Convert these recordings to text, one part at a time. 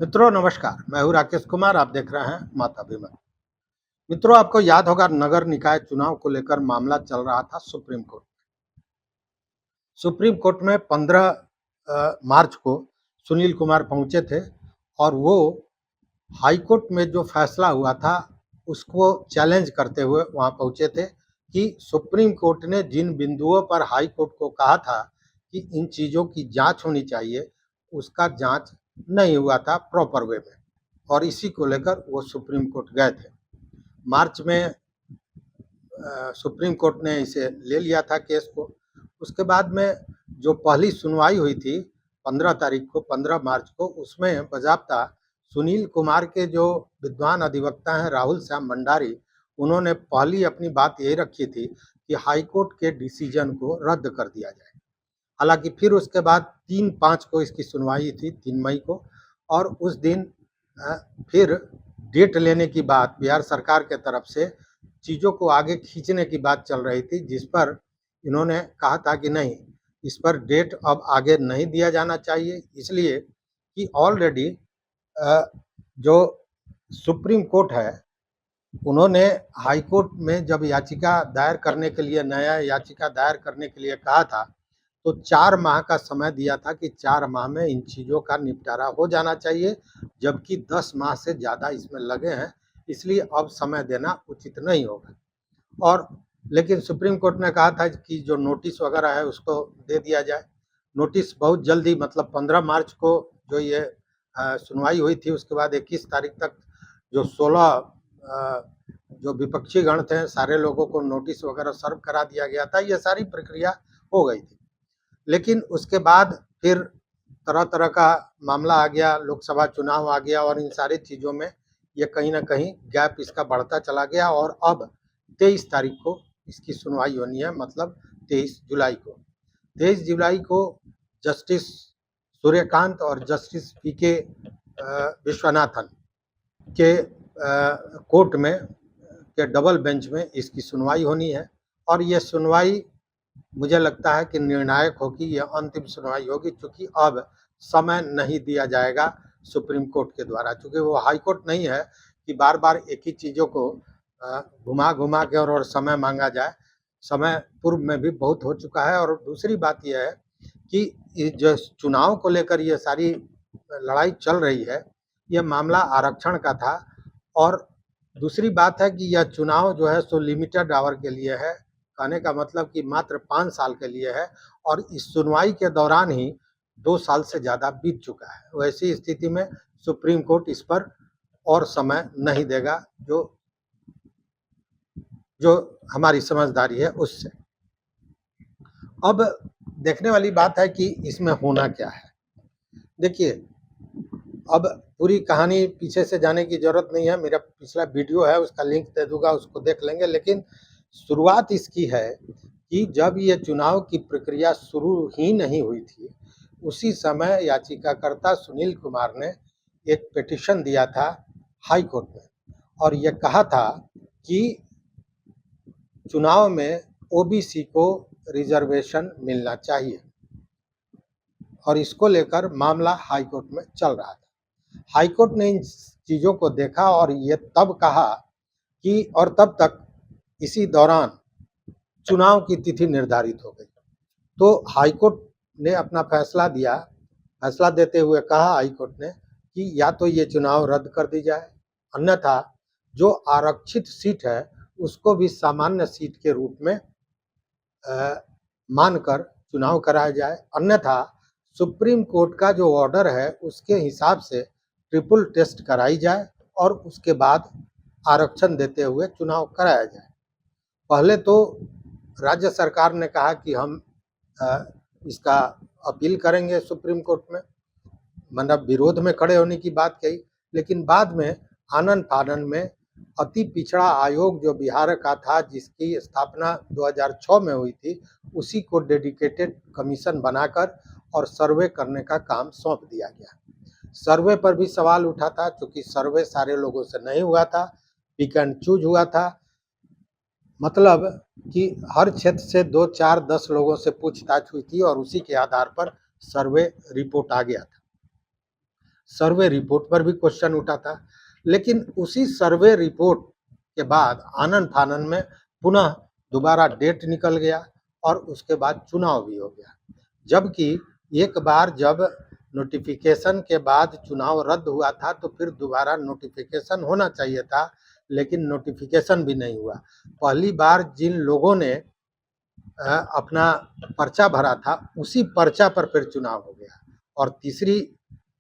मित्रों नमस्कार, मैं हूँ राकेश कुमार। आप देख रहे हैं माता विमल। मित्रों, आपको याद होगा नगर निकाय चुनाव को लेकर मामला चल रहा था सुप्रीम कोर्ट। सुप्रीम कोर्ट में 15 मार्च को सुनील कुमार पहुंचे थे और वो हाई कोर्ट में जो फैसला हुआ था उसको चैलेंज करते हुए वहां पहुंचे थे कि सुप्रीम कोर्ट ने जिन बिंदुओं पर हाई कोर्ट को कहा था कि इन चीज़ों की जांच होनी चाहिए, उसका जांच नहीं हुआ था प्रॉपर वे में, और इसी को लेकर वो सुप्रीम कोर्ट गए थे। मार्च में सुप्रीम कोर्ट ने इसे ले लिया था केस को। उसके बाद में जो पहली सुनवाई हुई थी 15 तारीख को, 15 मार्च को, उसमें बाज़ाब्ता सुनील कुमार के जो विद्वान अधिवक्ता हैं राहुल श्याम भंडारी, उन्होंने पहली अपनी बात यही रखी थी कि हाई कोर्ट के डिसीजन को रद्द कर दिया जाए। हालांकि फिर उसके बाद 3/5 को इसकी सुनवाई थी, 3 मई को, और उस दिन फिर डेट लेने की बात बिहार सरकार के तरफ से चीज़ों को आगे खींचने की बात चल रही थी, जिस पर इन्होंने कहा था कि नहीं, इस पर डेट अब आगे नहीं दिया जाना चाहिए, इसलिए कि ऑलरेडी जो सुप्रीम कोर्ट है उन्होंने हाई कोर्ट में जब याचिका दायर करने के लिए, नया याचिका दायर करने के लिए कहा था, तो 4 माह का समय दिया था कि 4 माह में इन चीज़ों का निपटारा हो जाना चाहिए, जबकि 10 माह से ज़्यादा इसमें लगे हैं, इसलिए अब समय देना उचित नहीं होगा। और लेकिन सुप्रीम कोर्ट ने कहा था कि जो नोटिस वगैरह है उसको दे दिया जाए। नोटिस बहुत जल्दी, मतलब 15 मार्च को जो ये सुनवाई हुई थी, उसके बाद 21 तारीख तक जो 16 जो विपक्षी गण थे सारे लोगों को नोटिस वगैरह सर्व करा दिया गया था। ये सारी प्रक्रिया हो गई थी, लेकिन उसके बाद फिर तरह तरह का मामला आ गया, लोकसभा चुनाव आ गया, और इन सारी चीज़ों में ये कहीं ना कहीं गैप इसका बढ़ता चला गया, और अब 23 तारीख को इसकी सुनवाई होनी है, मतलब 23 जुलाई को। 23 जुलाई को जस्टिस सूर्यकांत और जस्टिस पीके विश्वनाथन के कोर्ट में के डबल बेंच में इसकी सुनवाई होनी है, और ये सुनवाई मुझे लगता है कि निर्णायक होगी, यह अंतिम सुनवाई होगी, क्योंकि अब समय नहीं दिया जाएगा सुप्रीम कोर्ट के द्वारा, क्योंकि वो हाई कोर्ट नहीं है कि बार बार एक ही चीज़ों को घुमा घुमा के और समय मांगा जाए। समय पूर्व में भी बहुत हो चुका है। और दूसरी बात यह है कि जो चुनाव को लेकर ये सारी लड़ाई चल रही है, यह मामला आरक्षण का था, और दूसरी बात है कि यह चुनाव जो है सो लिमिटेड आवर के लिए है, कहने का मतलब कि मात्र 5 साल के लिए है, और इस सुनवाई के दौरान ही 2 साल से ज़्यादा बीत चुका है। वैसी स्थिति में सुप्रीम कोर्ट इस पर और समय नहीं देगा, जो हमारी समझदारी है उससे। अब देखने वाली बात है कि इसमें होना क्या है। देखिए, अब पूरी कहानी पीछे से जाने की ज़रूरत नहीं है, मेरा पिछला वीडियो है उसका लिंक दे दूँगा, उसको देख लेंगे। लेकिन शुरुआत इसकी है कि जब ये चुनाव की प्रक्रिया शुरू ही नहीं हुई थी, उसी समय याचिकाकर्ता सुनील कुमार ने एक पिटीशन दिया था हाई कोर्ट में, और ये कहा था कि चुनाव में ओबीसी को रिजर्वेशन मिलना चाहिए, और इसको लेकर मामला हाई कोर्ट में चल रहा था। हाई कोर्ट ने इन चीज़ों को देखा और ये तब कहा कि, और तब तक इसी दौरान चुनाव की तिथि निर्धारित हो गई। तो हाई कोर्ट ने अपना फैसला दिया। फैसला देते हुए कहा हाई कोर्ट ने कि या तो ये चुनाव रद्द कर दी जाए, अन्यथा जो आरक्षित सीट है उसको भी सामान्य सीट के रूप में मानकर चुनाव कराया जाए, अन्यथा सुप्रीम कोर्ट का जो ऑर्डर है उसके हिसाब से ट्रिपल टेस्ट कराई जाए और उसके बाद आरक्षण देते हुए चुनाव कराया जाए। पहले तो राज्य सरकार ने कहा कि हम इसका अपील करेंगे सुप्रीम कोर्ट में, मतलब विरोध में खड़े होने की बात कही, लेकिन बाद में आनन फानन में अति पिछड़ा आयोग जो बिहार का था, जिसकी स्थापना 2006 में हुई थी, उसी को डेडिकेटेड कमीशन बनाकर और सर्वे करने का काम सौंप दिया गया। सर्वे पर भी सवाल उठा था, क्योंकि सर्वे सारे लोगों से नहीं हुआ था, पिक एंड चूज हुआ था, मतलब कि हर क्षेत्र से 2, 4, 10 लोगों से पूछताछ हुई थी और उसी के आधार पर सर्वे रिपोर्ट आ गया था। सर्वे रिपोर्ट पर भी क्वेश्चन उठा था। लेकिन उसी सर्वे रिपोर्ट के बाद आनन-फानन में पुनः दोबारा डेट निकल गया और उसके बाद चुनाव भी हो गया। जबकि एक बार जब नोटिफिकेशन के बाद चुनाव रद्द हुआ था तो फिर दोबारा नोटिफिकेशन होना चाहिए था, लेकिन नोटिफिकेशन भी नहीं हुआ। पहली बार जिन लोगों ने अपना पर्चा भरा था, उसी पर्चा पर फिर चुनाव हो गया। और तीसरी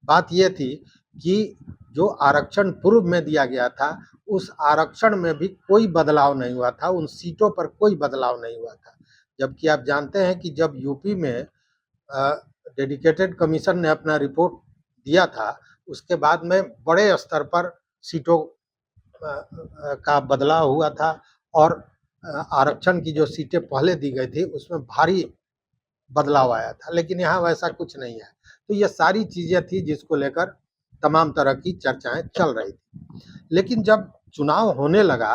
बात ये थी कि जो आरक्षण पूर्व में दिया गया था, उस आरक्षण में भी कोई बदलाव नहीं हुआ था, उन सीटों पर कोई बदलाव नहीं हुआ था। जबकि आप जानते हैं कि जब यूपी में डेडिकेटेड कमीशन ने अपना रिपोर्ट दिया था, उसके बाद में बड़े स्तर पर सीटों का बदलाव हुआ था और आरक्षण की जो सीटें पहले दी गई थी, उसमें भारी बदलाव आया था। लेकिन यहाँ वैसा कुछ नहीं है। तो ये सारी चीज़ें थी जिसको लेकर तमाम तरह की चर्चाएँ चल रही थी। लेकिन जब चुनाव होने लगा,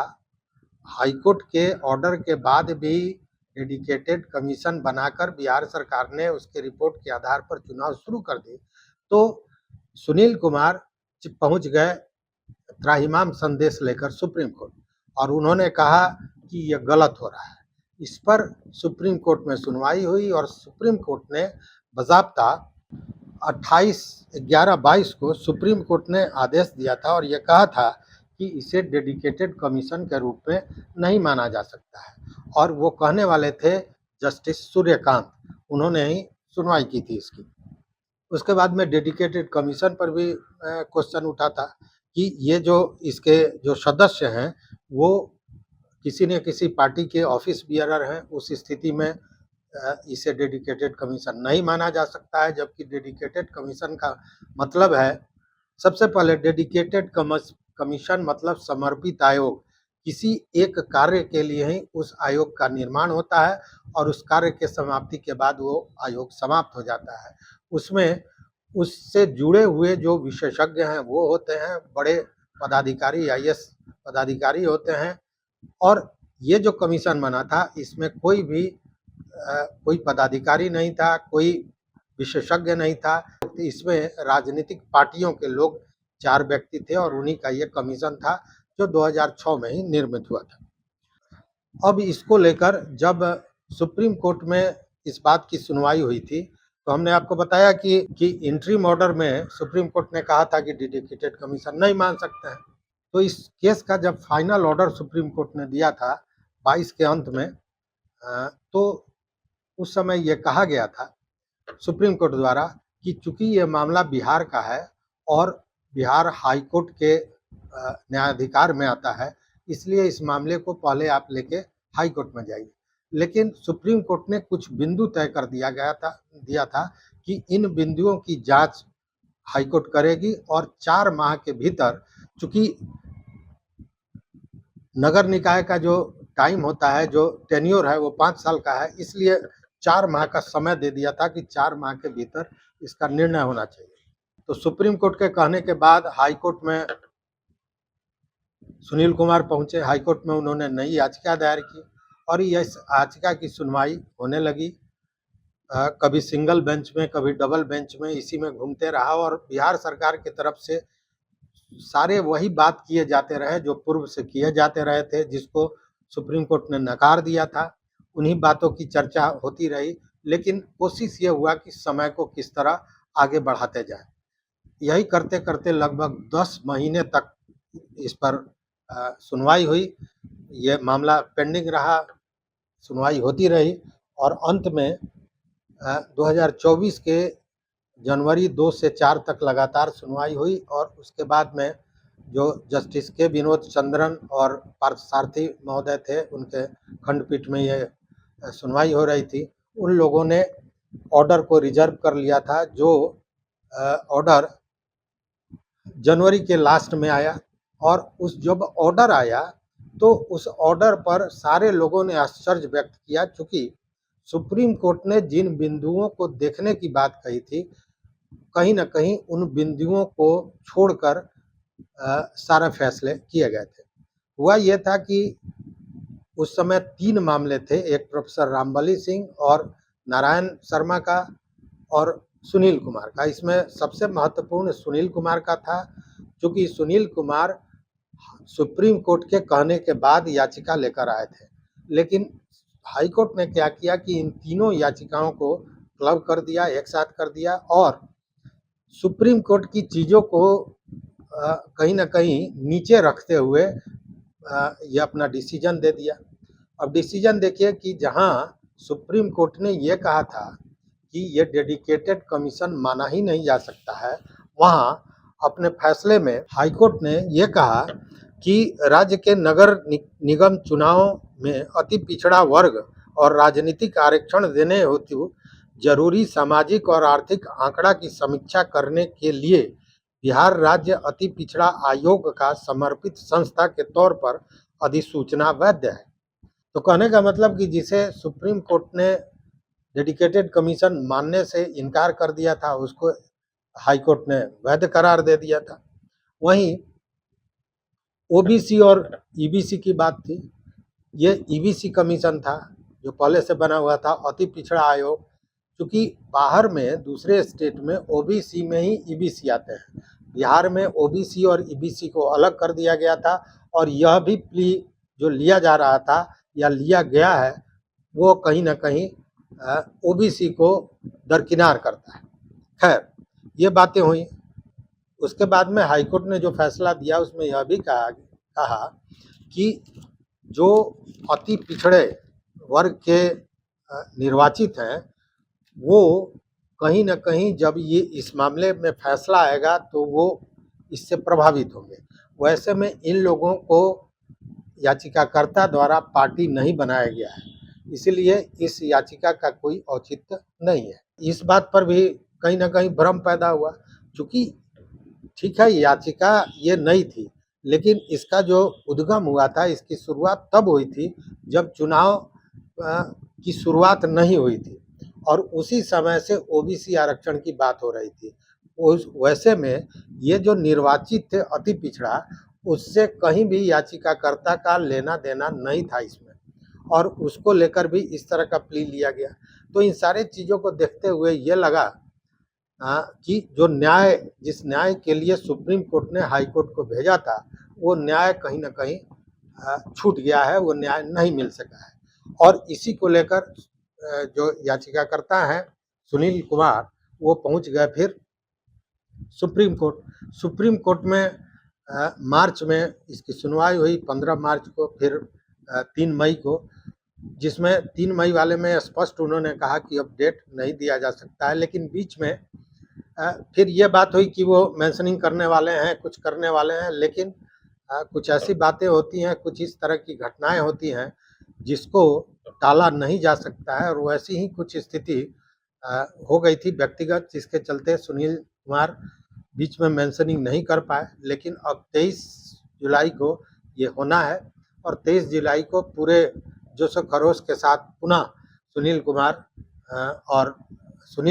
हाईकोर्ट के ऑर्डर के बाद भी डेडिकेटेड कमीशन बनाकर बिहार सरकार ने उसके रिपोर्ट के आधार पर चुनाव शुरू कर दी, तो सुनील कुमार पहुंच गए त्राहिमाम संदेश लेकर सुप्रीम कोर्ट और उन्होंने कहा कि यह गलत हो रहा है। इस पर सुप्रीम कोर्ट में सुनवाई हुई और सुप्रीम कोर्ट ने बाज़ाब्ता 28/11/22 को सुप्रीम कोर्ट ने आदेश दिया था और यह कहा था कि इसे डेडिकेटेड कमीशन के रूप में नहीं माना जा सकता है। और वो कहने वाले थे जस्टिस सूर्यकांत, उन्होंने ही सुनवाई की थी इसकी। उसके बाद में डेडिकेटेड कमीशन पर भी क्वेश्चन उठा था कि ये जो इसके जो सदस्य हैं, वो किसी न किसी पार्टी के ऑफिस बियरर हैं। उस स्थिति में इसे डेडिकेटेड कमीशन नहीं माना जा सकता है, जबकि डेडिकेटेड कमीशन का मतलब है, सबसे पहले डेडिकेटेड कमीशन मतलब समर्पित आयोग। किसी एक कार्य के लिए ही उस आयोग का निर्माण होता है और उस कार्य के समाप्ति के बाद वो आयोग समाप्त हो जाता है। उसमें उससे जुड़े हुए जो विशेषज्ञ हैं वो होते हैं, बड़े पदाधिकारी, आईएएस पदाधिकारी होते हैं। और ये जो कमीशन बना था, इसमें कोई पदाधिकारी नहीं था, कोई विशेषज्ञ नहीं था। इसमें राजनीतिक पार्टियों के लोग 4 व्यक्ति थे और उन्हीं का ये कमीशन था, जो 2006 में ही निर्मित हुआ था। अब इसको लेकर जब सुप्रीम कोर्ट में इस बात की सुनवाई हुई थी, तो हमने आपको बताया कि इंटरिम ऑर्डर में सुप्रीम कोर्ट ने कहा था कि डेडिकेटेड कमीशन नहीं मान सकते हैं। तो इस केस का जब फाइनल ऑर्डर सुप्रीम कोर्ट ने दिया था 22 के अंत में, तो उस समय ये कहा गया था सुप्रीम कोर्ट द्वारा कि चूंकि ये मामला बिहार का है और बिहार हाई कोर्ट के न्यायाधिकार में आता है, इसलिए इस मामले को पहले आप लेके हाई कोर्ट में जाइए। लेकिन सुप्रीम कोर्ट ने कुछ बिंदु तय कर दिया था कि इन बिंदुओं की जांच हाई कोर्ट करेगी और 4 माह के भीतर, चूंकि नगर निकाय का जो टाइम होता है, जो टेन्योर है, वो 5 साल का है, इसलिए 4 माह का समय दे दिया था कि 4 माह के भीतर इसका निर्णय होना चाहिए। तो सुप्रीम कोर्ट के कहने के बाद हाई कोर्ट में सुनील कुमार पहुंचे। हाई कोर्ट में उन्होंने नई याचिका दायर की और इस याचिका की सुनवाई होने लगी। कभी सिंगल बेंच में, कभी डबल बेंच में, इसी में घूमते रहा और बिहार सरकार की तरफ से सारे वही बात किए जाते रहे जो पूर्व से किए जाते रहे थे, जिसको सुप्रीम कोर्ट ने नकार दिया था। उन्हीं बातों की चर्चा होती रही, लेकिन कोशिश ये हुआ कि समय को किस तरह आगे बढ़ाते जाए। यही करते करते लगभग 10 महीने तक इस पर सुनवाई हुई। ये मामला पेंडिंग रहा, सुनवाई होती रही और अंत में 2024 के जनवरी 2 से 4 तक लगातार सुनवाई हुई और उसके बाद में जो जस्टिस के विनोद चंद्रन और पार्थसारथी महोदय थे, उनके खंडपीठ में ये सुनवाई हो रही थी। उन लोगों ने ऑर्डर को रिजर्व कर लिया था, जो ऑर्डर जनवरी के लास्ट में आया। और उस जब ऑर्डर आया तो उस ऑर्डर पर सारे लोगों ने आश्चर्य व्यक्त किया, चूँकि सुप्रीम कोर्ट ने जिन बिंदुओं को देखने की बात कही थी, कहीं न कहीं उन बिंदुओं को छोड़कर सारे फैसले किए गए थे। हुआ ये था कि उस समय 3 मामले थे, एक प्रोफेसर रामबली सिंह और नारायण शर्मा का और सुनील कुमार का। इसमें सबसे महत्वपूर्ण सुनील कुमार का था, क्योंकि सुनील कुमार सुप्रीम कोर्ट के कहने के बाद याचिका लेकर आए थे। लेकिन हाई कोर्ट ने क्या किया कि इन तीनों याचिकाओं को क्लब कर दिया, एक साथ कर दिया और सुप्रीम कोर्ट की चीज़ों को कहीं न कहीं नीचे रखते हुए ये अपना डिसीजन दे दिया। अब डिसीजन देखिए कि जहाँ सुप्रीम कोर्ट ने ये कहा था कि ये डेडिकेटेड कमीशन माना ही नहीं जा सकता है, वहाँ अपने फैसले में हाई कोर्ट ने ये कहा कि राज्य के नगर निगम चुनाव में अति पिछड़ा वर्ग और राजनीतिक आरक्षण देने हेतु जरूरी सामाजिक और आर्थिक आंकड़ा की समीक्षा करने के लिए बिहार राज्य अति पिछड़ा आयोग का समर्पित संस्था के तौर पर अधिसूचना वैध है। तो कहने का मतलब कि जिसे सुप्रीम कोर्ट ने डेडिकेटेड कमीशन मानने से इनकार कर दिया था, उसको हाई कोर्ट ने वैध करार दे दिया था। वहीं ओबीसी और ईबीसी की बात थी। ये ईबीसी कमीशन था जो पहले से बना हुआ था, अति पिछड़ा आयोग। क्योंकि बाहर में दूसरे स्टेट में ओबीसी में ही ईबीसी आते हैं, बिहार में ओबीसी और ईबीसी को अलग कर दिया गया था। और यह भी प्ली जो लिया जा रहा था या लिया गया है, वो कहीं ना कहीं ओबीसी को दरकिनार करता है। खैर, ये बातें हुई। उसके बाद में हाईकोर्ट ने जो फैसला दिया उसमें यह भी कहा कि जो अति पिछड़े वर्ग के निर्वाचित हैं, वो कहीं न कहीं जब ये इस मामले में फैसला आएगा तो वो इससे प्रभावित होंगे। वैसे में इन लोगों को याचिकाकर्ता द्वारा पार्टी नहीं बनाया गया है, इसलिए इस याचिका का कोई औचित्य नहीं है। इस बात पर भी कहीं न कहीं भ्रम पैदा हुआ, क्योंकि ठीक है याचिका ये नई थी, लेकिन इसका जो उद्गम हुआ था, इसकी शुरुआत तब हुई थी जब चुनाव की शुरुआत नहीं हुई थी और उसी समय से ओबीसी आरक्षण की बात हो रही थी। उस वैसे में ये जो निर्वाचित थे अति पिछड़ा, उससे कहीं भी याचिकाकर्ता का लेना देना नहीं था इसमें, और उसको लेकर भी इस तरह का प्ली लिया गया। तो इन सारे चीज़ों को देखते हुए ये लगा कि जो न्याय, जिस न्याय के लिए सुप्रीम कोर्ट ने हाई कोर्ट को भेजा था, वो न्याय कहीं न कहीं छूट गया है, वो न्याय नहीं मिल सका है। और इसी को लेकर जो याचिकाकर्ता हैं सुनील कुमार, वो पहुंच गए फिर सुप्रीम कोर्ट। सुप्रीम कोर्ट में मार्च में इसकी सुनवाई हुई 15 मार्च को, फिर 3 मई को, जिसमें 3 मई वाले में स्पष्ट उन्होंने कहा कि अब डेट नहीं दिया जा सकता है। लेकिन बीच में फिर ये बात हुई कि वो मेंशनिंग करने वाले हैं, कुछ करने वाले हैं, लेकिन कुछ ऐसी बातें होती हैं, कुछ इस तरह की घटनाएं होती हैं जिसको टाला नहीं जा सकता है। और वैसी ही कुछ स्थिति हो गई थी व्यक्तिगत, जिसके चलते सुनील कुमार बीच में मेंशनिंग नहीं कर पाए। लेकिन अब 23 जुलाई को ये होना है और 23 जुलाई को पूरे जोश खरोश के साथ पुनः सुनील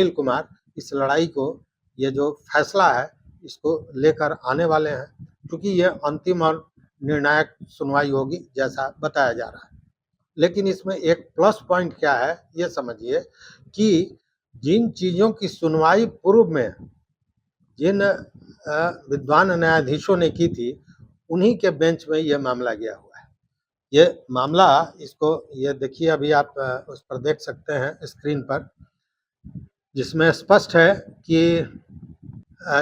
कुमार इस लड़ाई को, ये जो फैसला है, इसको लेकर आने वाले हैं, क्योंकि ये अंतिम और निर्णायक सुनवाई होगी जैसा बताया जा रहा है। लेकिन इसमें एक प्लस पॉइंट क्या है ये समझिए कि जिन चीज़ों की सुनवाई पूर्व में जिन विद्वान न्यायाधीशों ने की थी, उन्हीं के बेंच में ये मामला गया हुआ है। ये मामला, इसको ये देखिए, अभी आप उस पर देख सकते हैं स्क्रीन पर, जिसमें स्पष्ट है कि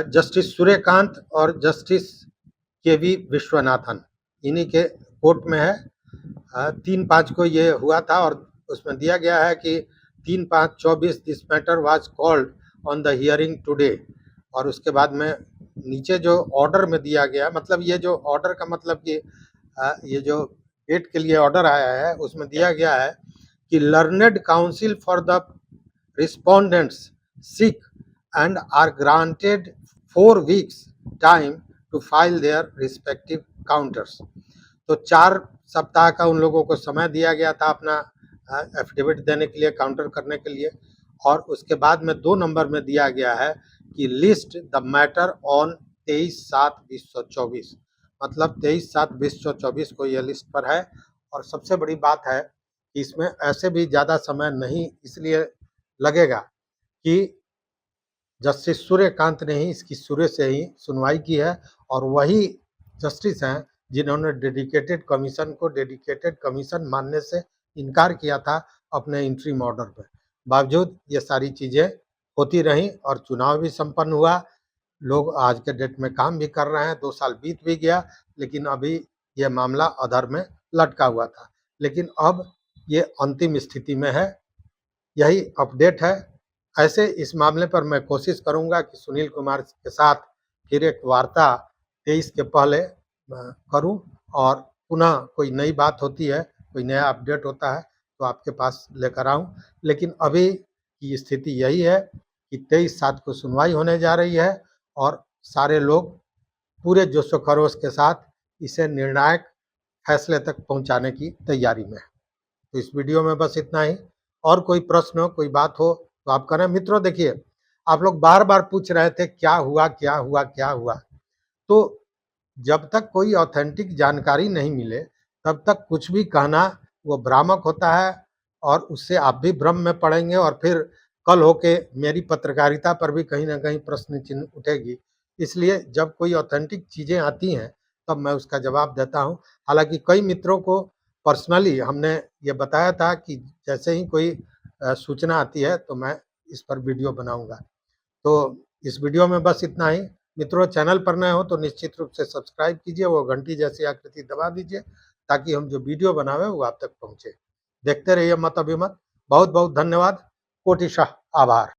जस्टिस सूर्यकांत और जस्टिस केवी विश्वनाथन, इन्हीं के कोर्ट में है। 3/5 को ये हुआ था और उसमें दिया गया है कि 3/5/24 this matter was called on the hearing today. और उसके बाद में नीचे जो ऑर्डर में दिया गया, मतलब ये जो ऑर्डर का मतलब कि ये जो डेट के लिए ऑर्डर आया है, उसमें दिया गया है कि learned council for the respondents sick and are granted 4 weeks time to file their respective counters। तो 4 सप्ताह का उन लोगों को समय दिया गया था अपना एफिडेविट देने के लिए, काउंटर करने के लिए। और उसके बाद में 2 नंबर में दिया गया है कि लिस्ट द मैटर ऑन 23/7/2024, मतलब 23/7/2024 को यह लिस्ट पर है। और सबसे बड़ी बात है कि इसमें ऐसे भी ज़्यादा समय नहीं इसलिए लगेगा कि जस्टिस सूर्यकांत ने ही इसकी शुरू से ही सुनवाई की है और वही जस्टिस हैं जिन्होंने डेडिकेटेड कमीशन मानने से इनकार किया था अपने इंटरिम ऑर्डर पे। बावजूद ये सारी चीज़ें होती रहीं और चुनाव भी संपन्न हुआ। लोग आज के डेट में काम भी कर रहे हैं, 2 साल बीत भी गया, लेकिन अभी ये मामला अधर में लटका हुआ था। लेकिन अब ये अंतिम स्थिति में है, यही अपडेट है। ऐसे इस मामले पर मैं कोशिश करूँगा कि सुनील कुमार के साथ फिर एक वार्ता 23 के पहले करूँ और पुनः कोई नई बात होती है, कोई नया अपडेट होता है तो आपके पास लेकर आऊँ। लेकिन अभी की स्थिति यही है कि 23/7 को सुनवाई होने जा रही है और सारे लोग पूरे जोशो-खरोश के साथ इसे निर्णायक फैसले तक पहुँचाने की तैयारी में है। तो इस वीडियो में बस इतना ही। और कोई प्रश्न हो, कोई बात हो तो आप करें। मित्रों देखिए, आप लोग बार-बार पूछ रहे थे क्या हुआ, क्या हुआ, क्या हुआ? तो जब तक कोई ऑथेंटिक जानकारी नहीं मिले, तब तक कुछ भी कहना वो भ्रामक होता है और उससे आप भी भ्रम में पड़ेंगे और फिर कल होके मेरी पत्रकारिता पर भी कहीं न कहीं प्रश्न चिन्ह उठेगी। इसलिए जब कोई ऑथेंटिक चीज़ें आती हैं, तब मैं उसका जवाब देता हूँ। हालाँकि कई मित्रों को पर्सनली हमने ये बताया था कि जैसे ही कोई सूचना आती है, तो मैं इस पर वीडियो बनाऊँगा। तो इस वीडियो में बस इतना ही। मित्रों, चैनल पर नए हो तो निश्चित रूप से सब्सक्राइब कीजिए, वो घंटी जैसी आकृति दबा दीजिए ताकि हम जो वीडियो बनावे वो आप तक पहुँचे। देखते रहिए मत अभिमत। बहुत-बहुत धन्यवाद। कोटिशः आभार।